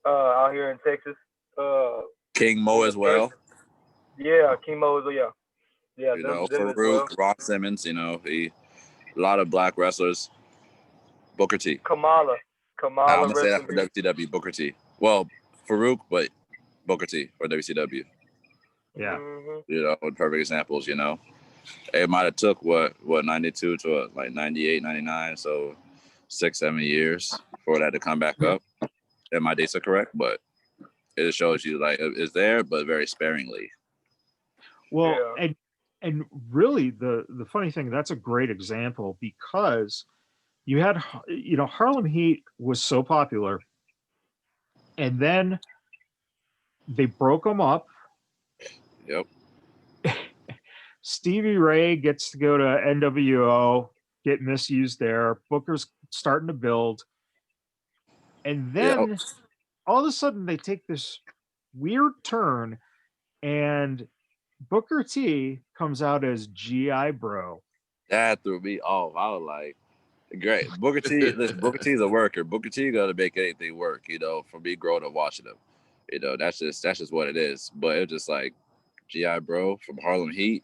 in Texas. King Mo as well. Yeah, King Mo as well. Yeah. You know, Farouk, Ron Simmons. You know, a lot of black wrestlers. Booker T. Kamala. I'm gonna say that for WCW. Booker T. Well, Farouk, but Booker T for WCW. Yeah. Mm-hmm. You know, perfect examples. You know, it might have took what 92 to like 98, 99. So 6-7 years for that to come back up. And my dates are correct, but it shows you like it's there, but very sparingly. Well, yeah. and really the funny thing, that's a great example, because you had, you know, Harlem Heat was so popular, and then they broke them up. Yep. Stevie Ray gets to go to NWO, get misused there. Booker's starting to build. And then all of a sudden they take this weird turn and Booker T comes out as GI Bro. That threw me off. I was like, great. Booker T, listen, Booker T is a worker. Booker T gonna make anything work, for me growing up watching him. That's just what it is. But it was just like GI Bro from Harlem Heat.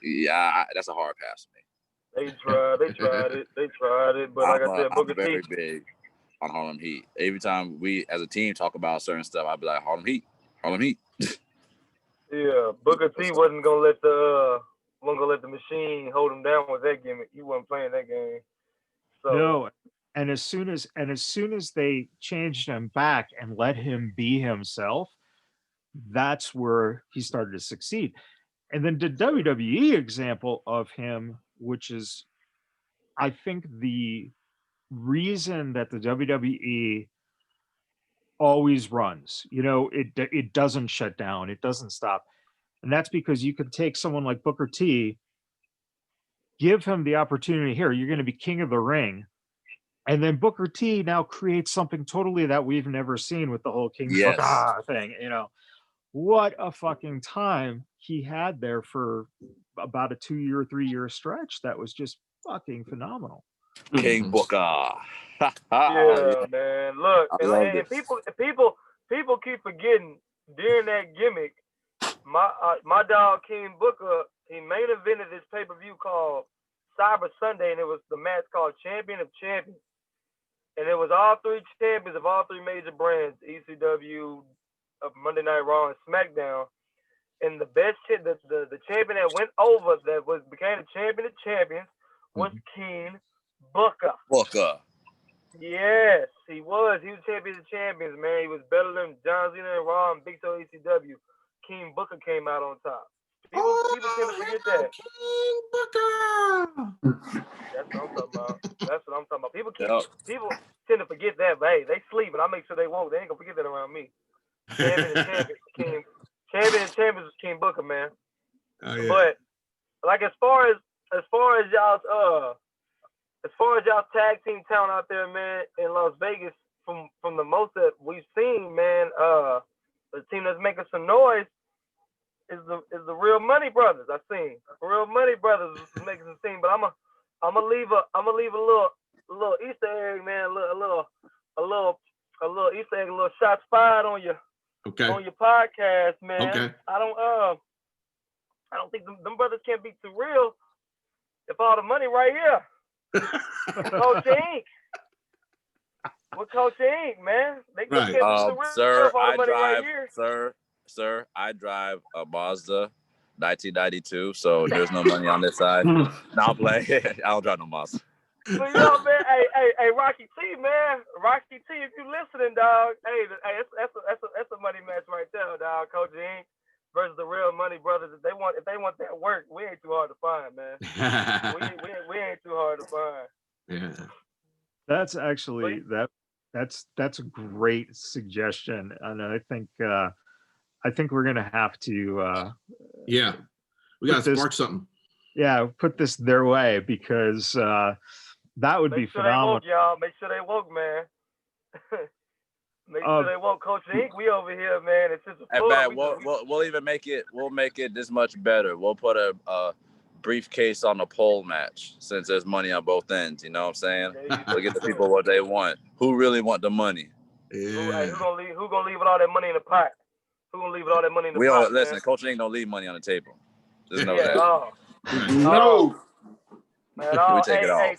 Yeah, that's a hard pass for me. They tried it. But like I said, Booker I'm very T. big on Harlem Heat. Every time we as a team talk about certain stuff, I'd be like, Harlem Heat. Yeah, Booker T wasn't gonna let the machine hold him down with that gimmick. He wasn't playing that game. So No, and as soon as they changed him back and let him be himself, that's where he started to succeed. And then the WWE example of him, which is, I think, the reason that the WWE always runs. It doesn't shut down, it doesn't stop, and that's because you could take someone like Booker T, give him the opportunity. Here, you're going to be king of the ring. And then Booker T now creates something totally that we've never seen with the whole King Yes. Booker thing. What a fucking time he had there for about a 2-year, 3-year stretch. That was just fucking phenomenal. King Booker. yeah, man. Look, I love and this. people keep forgetting during that gimmick, my dog King Booker, he main evented this pay-per-view called Cyber Sunday, and it was the match called Champion of Champions. And it was all three champions of all three major brands, ECW, Monday Night Raw, and SmackDown. And the best the champion that went over, became the champion of champions, was King Booker. Yes, he was. He was champion of champions, man. He was better than John Cena and Raw and Big Show ECW. King Booker came out on top. People tend to forget that. King Booker. That's what I'm talking about. People tend to forget that, but hey, they sleep, and I make sure they won't. They ain't gonna forget that around me. Champion and champions was King Booker, man. Oh, yeah. But like as far as y'all's tag team talent out there, man, in Las Vegas, from the most that we've seen, man, the team that's making some noise is the Real Money Brothers. I seen Real Money Brothers is making some steam, but I'm gonna leave a little Easter egg, man, a little Easter egg, a little shots fired on your podcast, man. Okay. I don't think them brothers can't be too real if all the money right here. Coach Inc. With Coach Inc, man. They can't be too real sir, if all the money right here. Sir, I drive a Mazda 1992, so there's no money on this side. No, I'll play. I don't drive no Mazda. But man, hey, Rocky T, man, Rocky T, if you listening, dog, hey, that's a money match right there, dog. Coach Inc. versus the Real Money Brothers. If they want that work, we ain't too hard to find, man. we ain't too hard to find. Yeah. That's actually that's a great suggestion, and I think we're gonna have to we gotta spark something. Yeah, put this their way, because that would be phenomenal. They woke, y'all. Make sure they woke, man. Make sure they woke. Coach Inc. We over here, man. It's just we'll even make it. We'll make it this much better. We'll put a briefcase on the pole match, since there's money on both ends. You know what I'm saying? We'll get the people what they want. Who really want the money? Yeah. Who gonna leave with all that money in the pot? Who gonna leave with all that money in the pot? Listen, man? Coach Inc. don't leave money on the table. Just know that. No. Man, we take it off.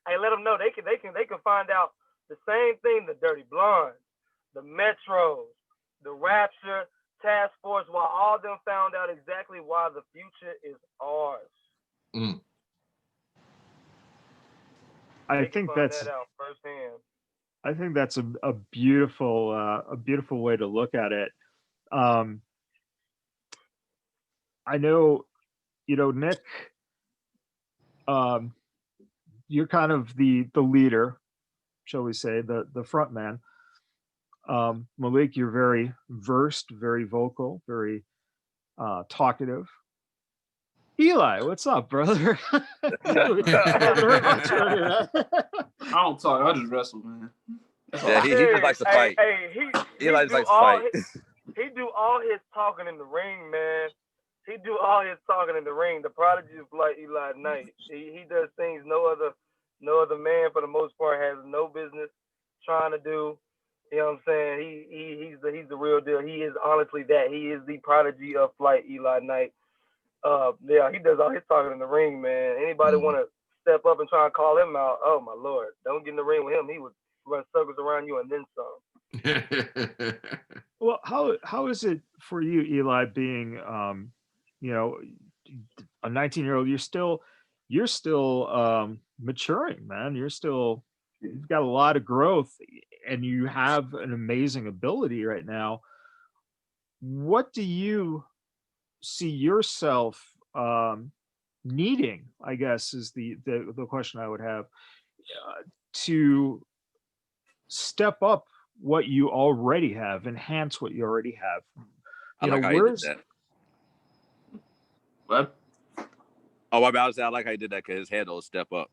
Let them know they can find out the same thing. The Dirty Blondes, the Metros, the Rapture, Task Force. While all of them found out exactly why the future is ours. I think that's that out firsthand. I think that's a beautiful way to look at it. I know, Nick, you're kind of the leader, shall we say, the front man. Malik, you're very versed, very vocal, very talkative. Eli, what's up, brother? I don't talk, I just wrestle, man. That's all. Yeah, he just likes to fight. Hey, Eli just likes to fight. He do all his talking in the ring, man. He do all his talking in the ring. The prodigy of like Eli Knight. He does things no other man for the most part has no business trying to do. You know what I'm saying? He's the real deal. He is honestly that. He is the prodigy of flight, Eli Knight. Yeah, he does all his talking in the ring, man. Anybody want to step up and try and call him out? Oh my lord, don't get in the ring with him. He would run circles around you and then some. Well, how is it for you, Eli, being you know, a 19-year-old? You're still maturing, man. You've got a lot of growth, and you have an amazing ability right now. What do you see yourself needing, I guess, is the question I would have, to step up what you already have, enhance what you already have? I like how you did that. What? Oh, my bad. I like how you did that because his handle is step up.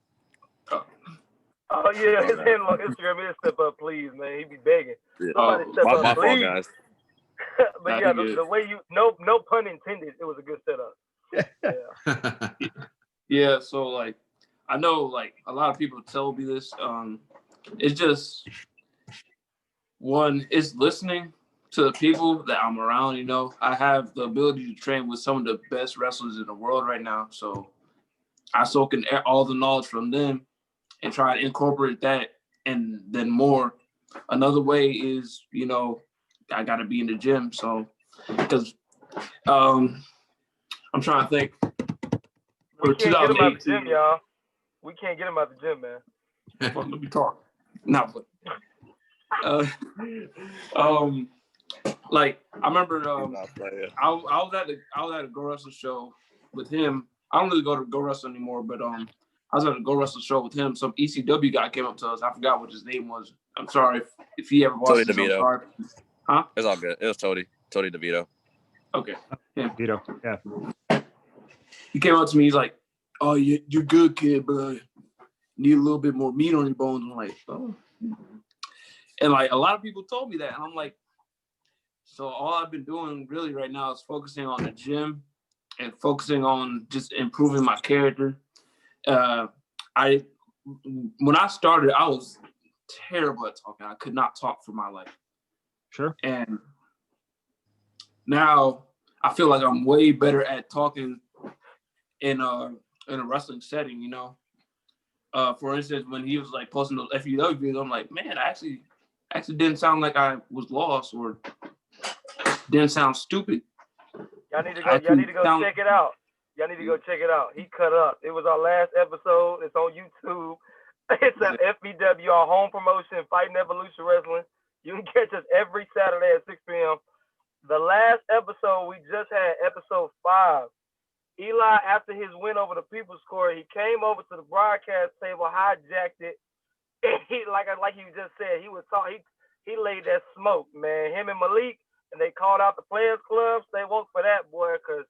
Oh yeah, his handle on Instagram is step up, please, man. He be begging. Yeah. Somebody step up, my please. fault, guys. But yeah, the way you no pun intended, it was a good setup. Yeah. Yeah, so like I know like a lot of people tell me this. It's just one, it's listening to the people that I'm around. You know, I have the ability to train with some of the best wrestlers in the world right now. So I soak in all the knowledge from them and try to incorporate that, and then more. Another way is, you know, I got to be in the gym. So because I'm trying to think. We can't get him out the gym, y'all. We can't get him out the gym, man. Let me talk. No, but like I remember I was at a Go Wrestle show with him. I don't really go to Go Wrestle anymore, but I was at a Go Wrestle show with him. Some ECW guy came up to us. I forgot what his name was. I'm sorry if he ever watched this. I'm sorry. Huh? It's all good. It was Tony DeVito. Okay. Yeah. Vito. Yeah. He came up to me. He's like, "Oh, you're good, kid, but need a little bit more meat on your bones." I'm like, "Oh." And like a lot of people told me that, and I'm like, so all I've been doing really right now is focusing on the gym and focusing on just improving my character. When I started, I was terrible at talking. I could not talk for my life. Sure. And now I feel like I'm way better at talking in a wrestling setting, you know. For instance, when he was like posting those FEW videos, I'm like, man, I actually didn't sound like I was lost or didn't sound stupid. Y'all need to go check it out. Y'all need to go check it out. He cut up. It was our last episode. It's on YouTube. It's at FBW, our home promotion, Fighting Evolution Wrestling. You can catch us every Saturday at 6 p.m. The last episode, we just had episode 5. Eli, after his win over the People's Court, he came over to the broadcast table, hijacked it. And he, like you just said, he was talking. He laid that smoke, man. Him and Malik, and they called out the Players Club. Stay woke for that, boy, because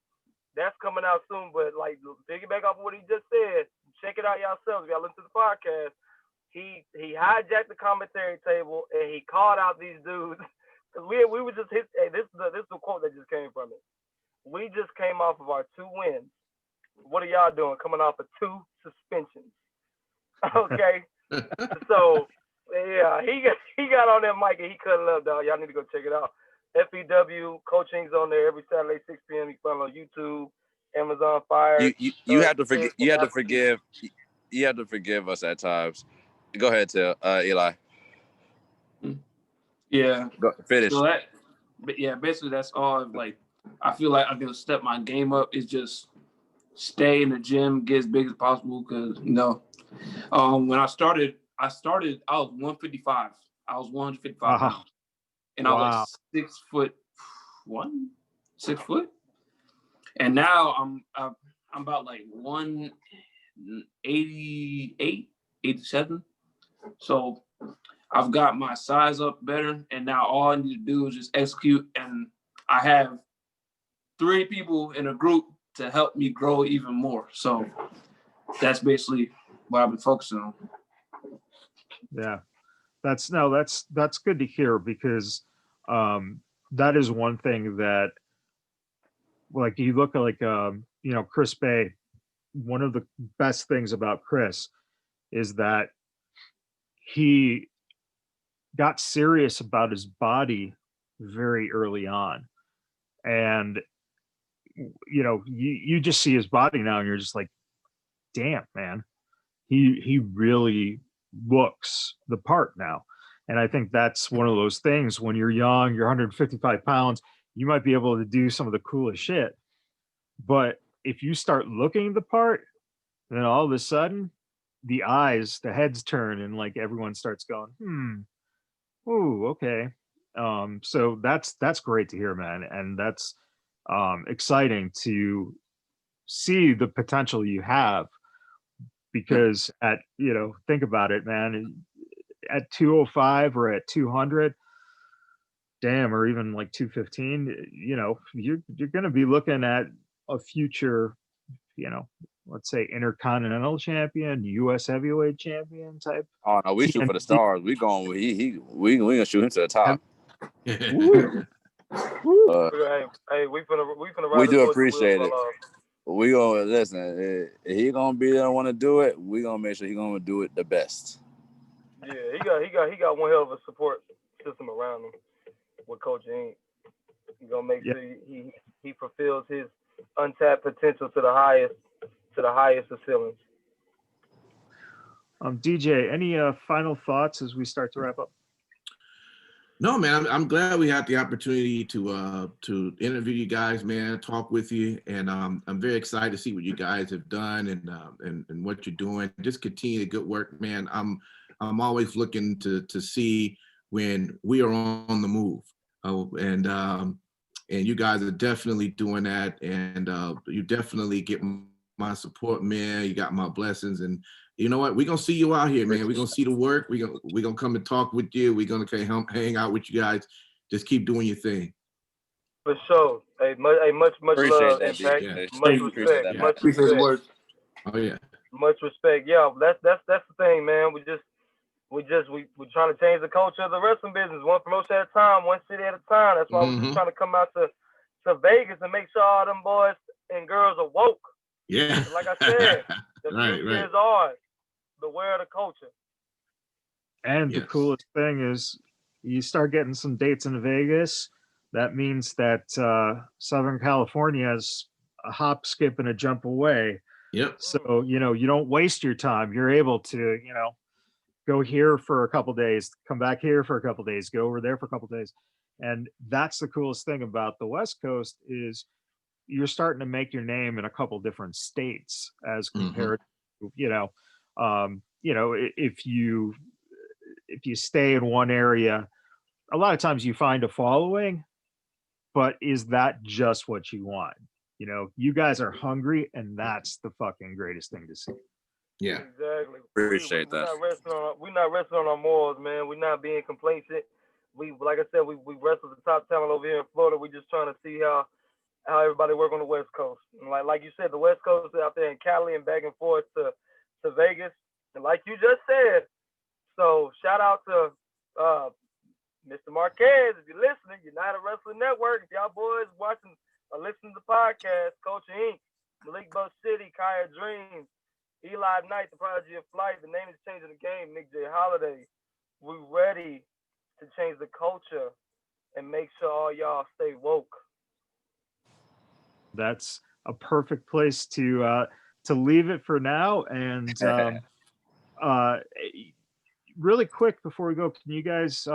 that's coming out soon. But like, piggyback off of what he just said, check it out yourselves. If y'all listen to the podcast, he hijacked the commentary table and he called out these dudes. Cause we were just hit. Hey, this is the quote that just came from it. We just came off of our 2 wins. What are y'all doing? Coming off of 2 suspensions. Okay. So yeah, he got on that mic and he cut it up, dog. Y'all need to go check it out. FEW coaching's on there every Saturday 6 p.m. You can find it on YouTube, Amazon Fire. You have to forgive. You have to forgive us at times. Go ahead, Eli. Yeah. Go finish. So basically that's all. Like, I feel like I'm gonna step my game up. Is just stay in the gym, get as big as possible. Because you know, when I started, I was 155. I was 155 pounds, and I was like 6'1", 6 foot. And now I'm about like 188, 87. So I've got my size up better, and now all I need to do is just execute. And I have 3 people in a group to help me grow even more. So that's basically what I've been focusing on. Yeah, That's good to hear, because that is one thing that, like, you look at, like, Chris Bay. One of the best things about Chris is that he got serious about his body very early on. And you just see his body now and you're just like, damn, man, he really looks the part now. And I think that's one of those things, when you're young, you're 155 pounds, you might be able to do some of the coolest shit. But if you start looking the part, then all of a sudden the heads turn, and like everyone starts going, ooh, okay. So that's great to hear, man. And that's exciting to see the potential you have, because think about it, man, at 205 or at 200, damn, or even like 215, you're going to be looking at a future, let's say intercontinental champion, US heavyweight champion type. Oh no, we shoot for the stars. We going. We gonna shoot him to the top. Woo. Woo. Hey, we finna We do appreciate it. We gonna listen. If he gonna be there, want to do it, we gonna make sure he gonna do it the best. Yeah, he got one hell of a support system around him with Coach iinc. He gonna make sure he fulfills his untapped potential to the highest of ceilings. DJ, any final thoughts as we start to wrap up? No, man, I'm glad we had the opportunity to interview you guys, man, talk with you, and I'm very excited to see what you guys have done and what you're doing. Just continue the good work, man. I'm always looking to see when we are on the move, and you guys are definitely doing that, and you definitely get my support, man. You got my blessings, and you know what? We're gonna see you out here, man. We're gonna see the work. We're gonna come and talk with you. We're gonna hang out with you guys. Just keep doing your thing. For sure. Hey, much Appreciate love, that, Impact. BJ. Much respect. That, Much Appreciate the respect. work. Oh yeah. Much respect. Yeah, that's the thing, man. We're trying to change the culture of the wrestling business, one promotion at a time, one city at a time. That's why we're just trying to come out to Vegas and make sure all them boys and girls are woke. Yeah. And like I said, the future is ours. Beware of the culture. And the coolest thing is, you start getting some dates in Vegas. That means that Southern California is a hop, skip, and a jump away. Yep. So you don't waste your time. You're able to go here for a couple days, come back here for a couple days, go over there for a couple days. And that's the coolest thing about the West Coast, is you're starting to make your name in a couple different states as compared to, if you stay in one area, a lot of times you find a following, but is that just what you want? You guys are hungry, and that's the fucking greatest thing to see. Yeah. Exactly. Appreciate that. We're not resting on our morals, man. We're not being complacent. Like I said, we wrestle the top talent over here in Florida. We're just trying to see how everybody work on the West Coast. And like you said, the West Coast is out there in Cali and back and forth to Vegas. And like you just said, so shout out to Mr. Marquez, if you're listening, United Wrestling Network. If y'all boys watching or listening to the podcast, Coach iinc, Malik Bosede, Kaya Dreams, Eli Knight, the Prodigy of Flight, the name is changing the game, Nick J. Holiday. We're ready to change the culture and make sure all y'all stay woke. That's a perfect place to leave it for now. And really quick before we go, can you guys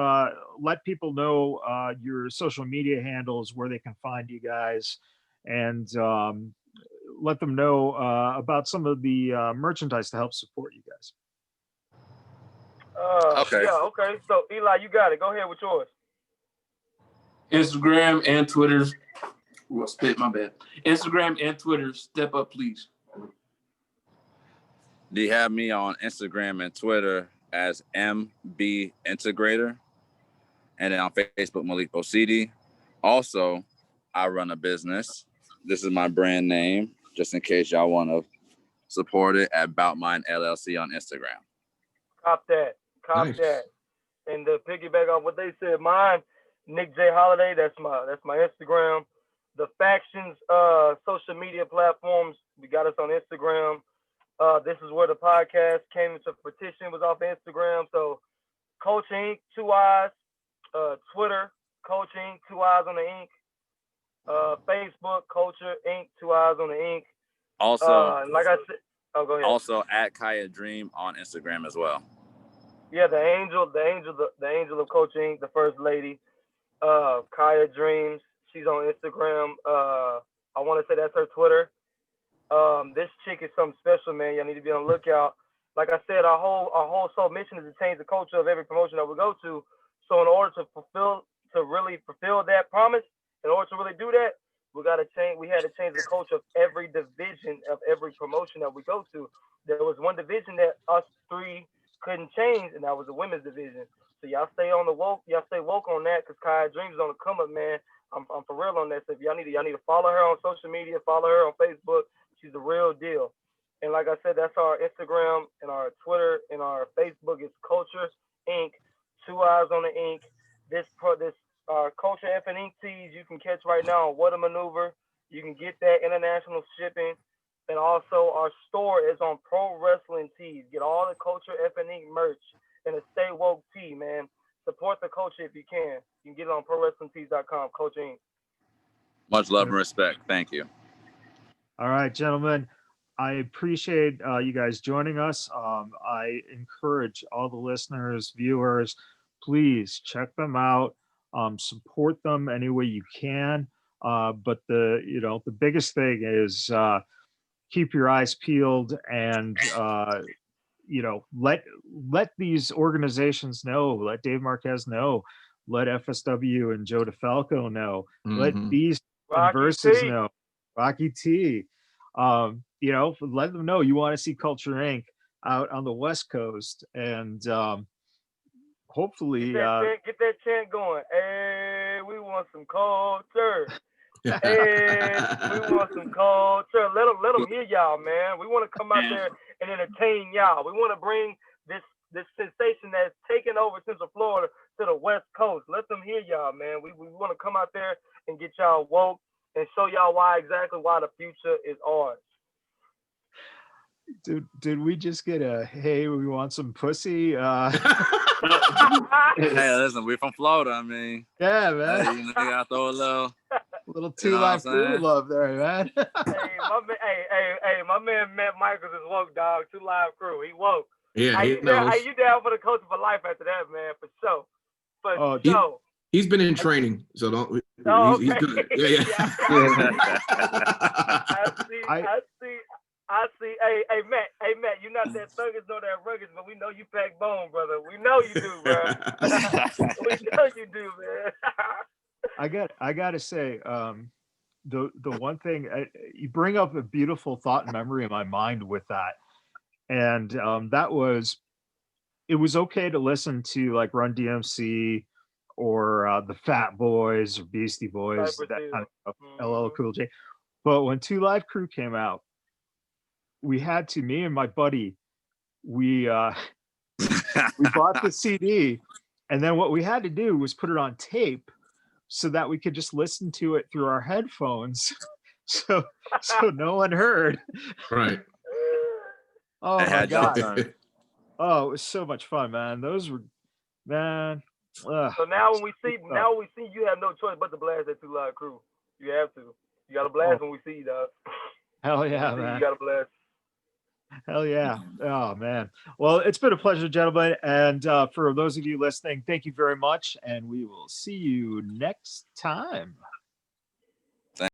let people know your social media handles, where they can find you guys, and let them know about some of the merchandise to help support you guys? Okay. Yeah, okay. So, Eli, you got it. Go ahead with yours. Instagram and Twitter. Ooh, I spit, my bad. Instagram and Twitter, Step Up Please. They have me on Instagram and Twitter as MB Integrator, and then on Facebook, Malik Bosede. Also, I run a business. This is my brand name, just in case y'all want to support it, at About Mine LLC on Instagram. Cop that. Nice. And to piggyback off what they said, mine, Nick J Holiday. That's my Instagram. The factions, social media platforms. We got us on Instagram. This is where the podcast came into fruition. Was off Instagram. So, Coach Inc. 2 eyes. Twitter, Coach Inc. 2 eyes on the ink. Facebook, Culture Inc. 2 eyes on the ink. Also, like I said, go ahead. Also at Kaya Dream on Instagram as well. Yeah, the angel of Coach Inc., the first lady, Kaya Dreams. She's on Instagram. I want to say that's her Twitter. This chick is something special, man. Y'all need to be on the lookout. Like I said, our whole sole mission is to change the culture of every promotion that we go to. So in order to really fulfill that promise, in order to really do that, we had to change the culture of every division of every promotion that we go to. There was one division that us three couldn't change, and that was the women's division. So y'all stay woke on that, because Kaya Dreams is on the come up, man. I'm for real on that. So if y'all need to follow her on social media, follow her on Facebook. She's the real deal. And like I said, that's our Instagram and our Twitter and our Facebook is Culture Inc. 2 eyes on the ink. This Culture F and Ink tees you can catch right now on What a Maneuver. You can get that international shipping. And also our store is on Pro Wrestling Tees. Get all the Culture F and Ink merch and a Stay Woke tee, man. Support the culture if you can. You can get it on ProWrestlingTees.com, Culture Inc. Much love and respect. Thank you. All right, gentlemen. I appreciate you guys joining us. I encourage all the listeners, viewers, please check them out. Support them any way you can. But the biggest thing is keep your eyes peeled and let these organizations know. Let Dave Marquez know. Let FSW and Joe DeFalco know. Let Beast and Versus know. Rocky T. Let them know you want to see Culture Inc. out on the West Coast, and hopefully get that chant going. Hey, we want some culture. Hey, we want some culture. Let them hear y'all, man. We want to come out there and entertain y'all. We want to bring this sensation that's taken over Central Florida to the West Coast. Let them hear y'all, man. We want to come out there and get y'all woke and show y'all why the future is ours. Did we just get a hey, we want some pussy? Hey, listen, we're from Florida. I mean, yeah, man. You gotta throw a little 2 Live Crew love there, man. My man Matt Michaels is woke, dog. 2 Live Crew, he woke. Yeah, he knows. You down for the culture for life after that, man, for sure. For sure. He's been in training, so don't. He's good. Yeah. I see. Hey, Matt, you're not that thuggish nor that rugged, but we know you pack bone, brother. We know you do, bro. We know you do, man. I got to say, the one thing you bring up a beautiful thought and memory in my mind with that, and that was, it was okay to listen to like Run DMC or the Fat Boys or Beastie Boys, that kind of stuff, LL Cool J, but when 2 Live Crew came out, me and my buddy, we bought the CD, and then what we had to do was put it on tape so that we could just listen to it through our headphones, so no one heard. Right. Oh my God. Oh, it was so much fun, man. Those were, man. So now when we see you, have no choice but to blast that 2 Live Crew. You have to. You got to blast when we see you, dog. Hell yeah, man. You got to blast. Hell yeah. Oh, man. Well, it's been a pleasure, gentlemen. And for those of you listening, thank you very much. And we will see you next time.